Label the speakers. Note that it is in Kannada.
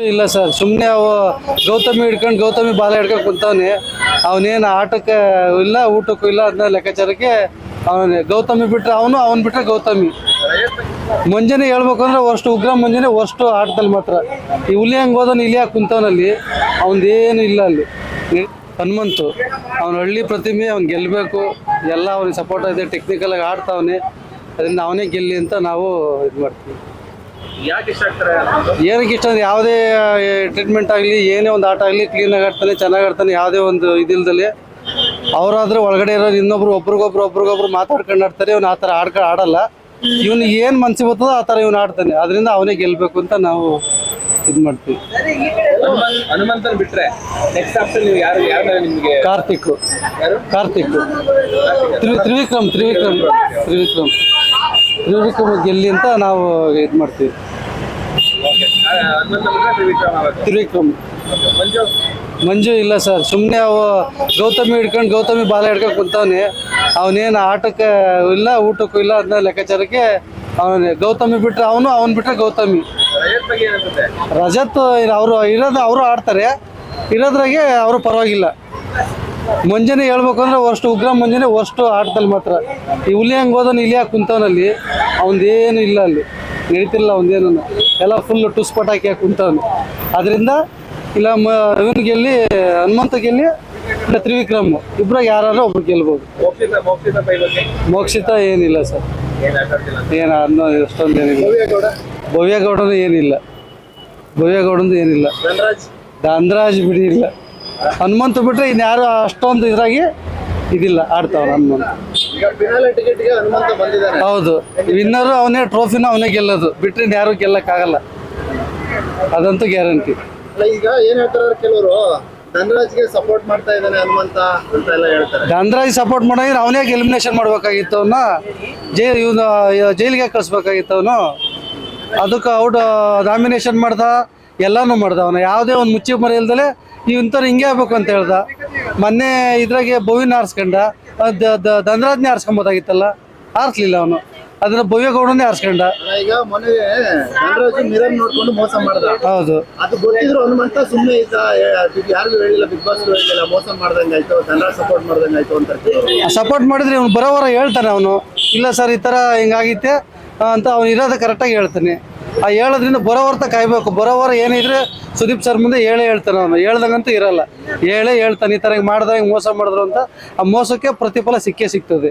Speaker 1: ಇಲ್ಲ ಸರ್, ಸುಮ್ಮನೆ ಅವು ಗೌತಮಿ ಹಿಡ್ಕೊಂಡು ಗೌತಮಿ ಬಾಲ ಹಿಡ್ಕೊಂಡು ಕುಂತವನೆ. ಅವನೇನು ಆಟಕ್ಕೆ ಇಲ್ಲ, ಊಟಕ್ಕೂ ಇಲ್ಲ. ಅದನ್ನ ಲೆಕ್ಕಾಚಾರಕ್ಕೆ ಅವನೇ ಗೌತಮಿ ಬಿಟ್ರೆ ಅವನು ಬಿಟ್ರೆ ಗೌತಮಿ. ಮುಂಜಾನೆ ಹೇಳ್ಬೇಕು ಅಂದ್ರೆ ಅಷ್ಟು ಉಗ್ರ ಮುಂಜಾನೆ ಅಷ್ಟು ಆಟದಲ್ಲಿ ಮಾತ್ರ. ಈ ಹುಲಿ ಹಂಗೆ ಹೋದನು, ಇಲ್ಲಿ ಯಾಕೆ ಕುಂತವನಲ್ಲಿ ಅವನದೇನು ಇಲ್ಲ. ಅಲ್ಲಿ ಹನುಮಂತು ಅವನ ಹಳ್ಳಿ ಪ್ರತಿಮೆ, ಅವ್ನು ಗೆಲ್ಲಬೇಕು. ಎಲ್ಲ ಅವ್ನಿಗೆ ಸಪೋರ್ಟ್ ಇದೆ, ಟೆಕ್ನಿಕಲಾಗಿ ಆಡ್ತಾವನೆ. ಅದರಿಂದ ಅವನೇ ಗೆಲ್ಲಿ ಅಂತ ನಾವು ಇದು ಮಾಡ್ತೀವಿ.
Speaker 2: ಯಾಕೆ ಇಷ್ಟ ಆಗ್ತಾರೆ?
Speaker 1: ಏನಕ್ಕೆ ಇಷ್ಟ ಅಂದ್ರೆ ಯಾವುದೇ ಟ್ರೀಟ್ಮೆಂಟ್ ಆಗಲಿ, ಏನೇ ಒಂದು ಆಟ ಆಗಲಿ ಕ್ಲೀನಾಗಿ ಆಡ್ತಾನೆ, ಚೆನ್ನಾಗಿ ಆಡ್ತಾನೆ. ಯಾವುದೇ ಒಂದು ಇದಿಲ್ದಲ್ಲಿ ಅವರಾದ್ರೆ ಒಳಗಡೆ ಇರೋರು ಇನ್ನೊಬ್ರು ಒಬ್ರಿಗೊಬ್ರು ಮಾತಾಡ್ಕೊಂಡು ಆಡ್ತಾರೆ. ಅವ್ನು ಆ ಥರ ಆಡಲ್ಲ. ಇವನು ಏನು ಮನ್ಸಿಗೆ ಬರ್ತದೋ ಆ ಥರ ಇವನು ಆಡ್ತಾನೆ. ಅದರಿಂದ ಅವನೇ ಗೆಲ್ಲಬೇಕು ಅಂತ ನಾವು ಇದು ಮಾಡ್ತೀವಿ.
Speaker 2: ಹನುಮಂತನ್ ಬಿಟ್ರೆ ನೆಕ್ಸ್ಟ್ ಆಪ್ಷನ್ ನೀವು ಯಾರು ನಿಮಗೆ?
Speaker 1: ಕಾರ್ತಿಕ್ ತ್ರಿವಿಕ್ರಮ್ ಗೆಲ್ಲಿ ಅಂತ ನಾವು ಇದು ಮಾಡ್ತೀವಿ. ತ್ರಿವಿಕ್ರಮ್. ಮಂಜು ಇಲ್ಲ ಸರ್, ಸುಮ್ಮನೆ ಅವು ಗೌತಮಿ ಹಿಡ್ಕೊಂಡು ಗೌತಮಿ ಬಾಲ ಹಿಡ್ಕೊಂಡು ಕುಂತವನೆ. ಅವನೇನು ಆಟಕ್ಕೆ ಇಲ್ಲ, ಊಟಕ್ಕೂ ಇಲ್ಲ. ಅದನ್ನ ಲೆಕ್ಕಾಚಾರಕ್ಕೆ ಅವನೇ ಗೌತಮಿ ಬಿಟ್ರೆ ಅವನು ಬಿಟ್ರೆ ಗೌತಮಿ. ರಜತ್ ಅವರು ಆಡ್ತಾರೆ. ಇರೋದ್ರಾಗೆ ಅವರು ಪರವಾಗಿಲ್ಲ. ಮುಂಜಾನೆ ಹೇಳ್ಬೇಕು ಅಂದ್ರೆ ಅಷ್ಟು ಉಗ್ರ ಮುಂಜಾನೆ ಅಷ್ಟು ಆಟದಲ್ಲಿ ಮಾತ್ರ. ಈ ಹುಲಿ ಹಂಗೆ ಹೋದನು, ಇಲ್ಲಿ ಯಾಕೆ ಕುಂತವನಲ್ಲಿ ಅವನದೇನು ಇಲ್ಲ. ಅಲ್ಲಿ ನಡೀತಿಲ್ಲ ಒಂದೇನು, ಎಲ್ಲ ಫುಲ್ ಟುಸ್ ಪಟಾಕಿ ಹಾಕಿ ಕುಂತವನು. ಅದರಿಂದ ಇಲ್ಲ ಇವನು ಗೆಲ್ಲಿ, ಹನುಮಂತ ಗೆಲ್ಲಿ, ಇಲ್ಲ ತ್ರಿವಿಕ್ರಮ್, ಇಬ್ಬರಾಗ ಯಾರು ಒಬ್ರು ಗೆಲ್ಬೋದು. ಮೋಕ್ಷಿತ ಏನಿಲ್ಲ ಸರ್, ಅನ್ನೋ ಅಷ್ಟೊಂದು ಏನಿಲ್ಲ. ಭವ್ಯಗೌಡನು ಏನಿಲ್ಲ. ಧನರಾಜ್ ಬಿಡಿ ಇಲ್ಲ. ಹನುಮಂತ ಬಿಟ್ರೆ ಇನ್ಯಾರು ಅಷ್ಟೊಂದು ಇದ್ರಾಗಿ ಇದಿಲ್ಲ, ಆಡ್ತಾವ ಹನುಮಂತ. ಹೌದು, ವಿನ್ನರು ಅವನೇ, ಟ್ರೋಫಿನ ಅವನೇ ಗೆಲ್ಲೋದು. ಬಿಟ್ರೆ ಇನ್ಯಾರು ಗೆಲ್ಲಕ್ಕಾಗಲ್ಲ, ಅದಂತೂ ಗ್ಯಾರಂಟಿ.
Speaker 3: ಈಗ ಏನ್ ಹೇಳ್ತಾರೆ ಕೆಲವರು, ಧನರಾಜ್ಗೆ ಸಪೋರ್ಟ್ ಮಾಡ್ತಾ ಇದ್ದಾನೆ ಹನುಮಂತ ಅಂತ ಎಲ್ಲ ಹೇಳ್ತಾರೆ.
Speaker 1: ಧನರಾಜ್ ಸಪೋರ್ಟ್ ಮಾಡಿದ್ರೆ ಅವನೇ ಎಲಿಮಿನೇಷನ್ ಮಾಡ್ಬೇಕಾಗಿತ್ತು. ಅವನ್ನ ಜೈಲಿಗೆ ಕಳಿಸ್ಬೇಕಾಗಿತ್ತು. ಅವನು ಅದಕ್ಕೆ ಔಟ್ ನಾಮಿನೇಷನ್ ಮಾಡ್ದ, ಎಲ್ಲಾನು ಮಾಡ್ದ. ಅವನು ಯಾವುದೇ ಒಂದು ಮುಚ್ಚಿ ಮರಿ ಇಲ್ದಲೆ ಇಂಥವ್ರು ಹಿಂಗೆ ಆಗ್ಬೇಕು ಅಂತ ಹೇಳ್ದ. ಮೊನ್ನೆ ಇದ್ರಾಗೆ ಭವಿನ ಆರಿಸ್ಕೊಂಡ, ಧನರಾಜ್ನೇ ಆರಿಸ್ಕೊಂಬೋದಾಗಿತ್ತಲ್ಲ, ಆರಿಸ್ಲಿಲ್ಲ ಅವನು. ಅದನ್ನ ಭವ್ಯಗೌಡನೇ ಆರಿಸ್ಕೊಂಡ.
Speaker 3: ಈಗ ಮೊನ್ನೆ ಧನರಾಜ್ ಮಿರರ್ ನೋಡ್ಕೊಂಡು ಮೋಸ ಮಾಡ್ದ.
Speaker 1: ಹೌದು,
Speaker 3: ಅದು ಗೊತ್ತಿದ್ರು ಹನುಮಂತ ಸುಮ್ಮನೆ ಇದ್ದ. ಯಾರಿಗೂ ಹೇಳಿಲ್ಲ, ಬಿಗ್ ಬಾಸ್ ಹೇಳಿಲ್ಲ, ಮೋಸ ಮಾಡ್ದಂಗಾಯ್ತು, ಧನರಾಜ್ ಸಪೋರ್ಟ್ ಮಾಡ್ದಂಗಾಯ್ತು ಅಂತ.
Speaker 1: ಸಪೋರ್ಟ್ ಮಾಡಿದ್ರೆ ಅವ್ನು ಬರೋವರ ಹೇಳ್ತಾನೆ. ಅವನು ಇಲ್ಲ ಸರ್ ಈ ಥರ ಹಿಂಗಾಗಿತ್ತೆ ಅಂತ ಅವ್ನು ಇರೋದು ಕರೆಕ್ಟಾಗಿ ಹೇಳ್ತಾನೆ. ಆ ಹೇಳೋದ್ರಿಂದ ಬರೋವರ್ತ ಕಾಯ್ಬೇಕು. ಬರೋವರ ಏನಿದ್ರೆ ಸುದೀಪ್ ಸರ್ ಮುಂದೆ ಹೇಳ್ತಾನೆ. ಅವನು ಹೇಳ್ದಂಗಂತೂ ಇರಲ್ಲ, ಹೇಳ್ತಾನೆ. ಈ ಥರ ಹಿಂಗೆ ಮಾಡ್ದಾಗ ಮೋಸ ಮಾಡಿದ್ರು ಅಂತ. ಆ ಮೋಸಕ್ಕೆ ಪ್ರತಿಫಲ ಸಿಕ್ಕೇ ಸಿಗ್ತದೆ.